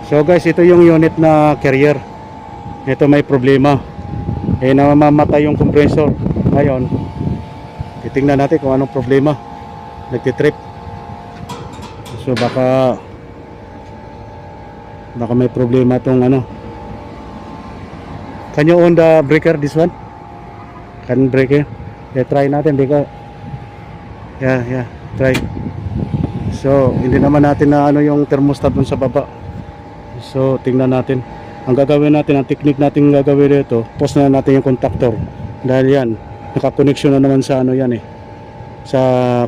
So guys, ito yung unit na carrier. Ito may problema. Namamatay yung compressor. Ngayon, titingnan natin kung anong problema. Nagtitrip. So baka may problema tong ano. Can you on the breaker, this one? Can breaker? Try natin because try. So hindi naman natin na ano yung thermostat dun sa baba. So tingnan natin. Ang gagawin natin, ang technique natin gagawin dito, post na natin yung contactor. Dahil yan, nakakoneksyon na naman sa ano yan sa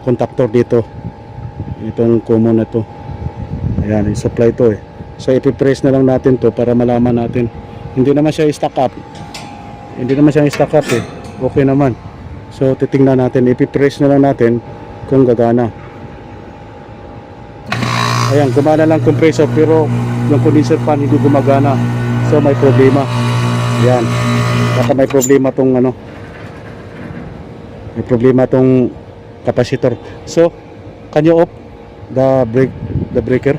contactor dito. Itong common na to. Ayan, i-supply to So ipipress na lang natin to para malaman natin. Hindi naman siya i-stack up. Okay naman. So titingnan natin, ipipress na lang natin kung gagana. Ayan, gumana lang compressor pero yung condenser fan hindi gumagana. So may problema. Ayan. Baka may problema tong ano. May problema tong capacitor. So, can you off the breaker?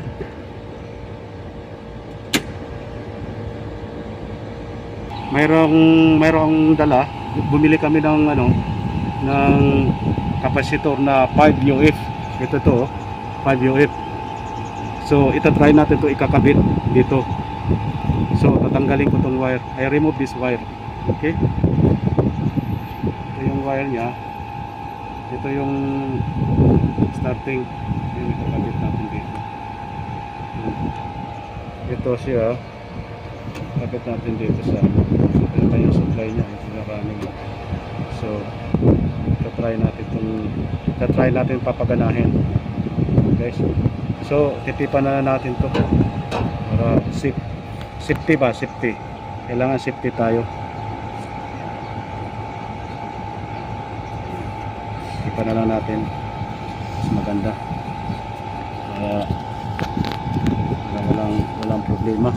Mayroong dala. Bumili kami ng capacitor na 5 UF. Ito to, 5 UF. So ito try natin to ikakabit dito. So tatanggalin ko tong wire. I remove this wire. Okay? Ito yung wire niya. Ito yung starting. Yung ikakabit natin dito. Ito siya. Kabit natin dito sa ito yung supply niya. Ito yung running. So try natin papaganahin. Okay? So titipan na natin to para safety ba? Safety. Kailangan safety tayo. Titipan na lang natin. Mas maganda. Walang problema.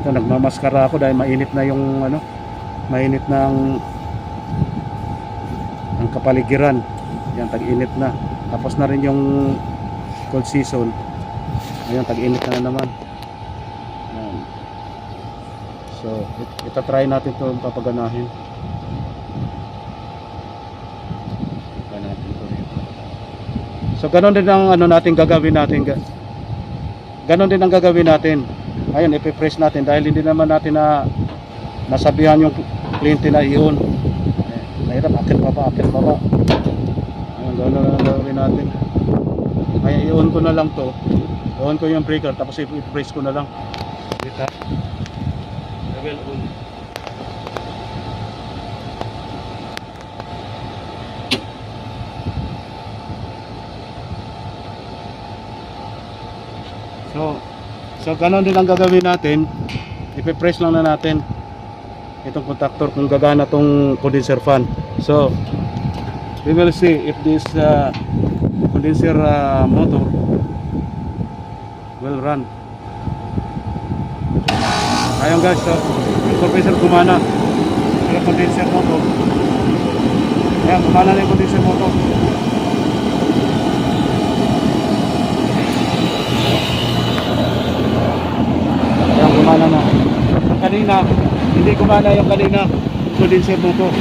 Ito nagmamaskara ako dahil mainit na yung mainit na ang kapaligiran. Yan, tag-init na. Tapos na rin yung cold season. Ayun, tag-init na naman. Ayan. So, itatry natin ito papaganahin. So, ganon din ang gagawin natin. Ganon din ang gagawin natin. Ayun, ipipress natin dahil hindi naman natin nasabihan yung kliyente na iyon. Mahirap, akit baba. Ayun, gawin natin. Ay, i-on ko na lang to. I-on ko yung breaker tapos i-press ko na lang. Dito. Level on. So ganon din ang gagawin natin. I-press lang na natin itong contactor kung gagana tong condenser fan. So we will see if this condenser motor will run. Ayun guys, so yung compressor gumana. Yung condenser motor. Ayan, gumana na yung condenser motor. Ayan, gumana na. Ang kanina, hindi gumana yung kanina condenser motor.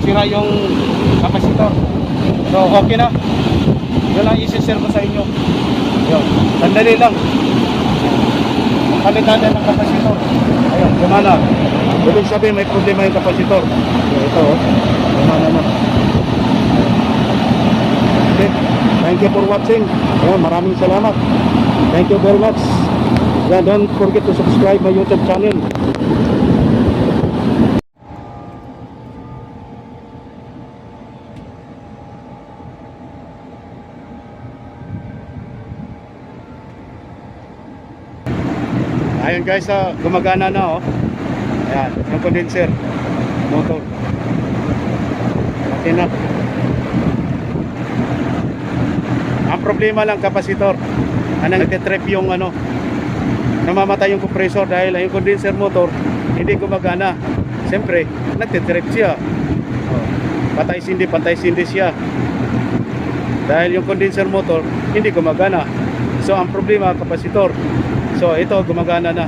Sira yung capacitor. So okay na. Yun lang isi-share ko sa inyo. Yun, sandali lang. Palitan na ng capacitor. Ayun, gumana. Ibig sabihin may problema yung capacitor. So, ito gumana na. Okay. Thank you for watching. Ayun, maraming salamat. Thank you very much. And don't forget to subscribe my YouTube channel. Ayun guys, gumagana na Ayan, yung condenser motor. Okay na. Ang problema lang kapasitor. Nagte-trip yung namamatay yung compressor dahil yung condenser motor hindi gumagana. Siyempre, nagte-trip siya. Patay-sindi siya. Dahil yung condenser motor hindi gumagana. So ang problema kapasitor. So ito gumagana na.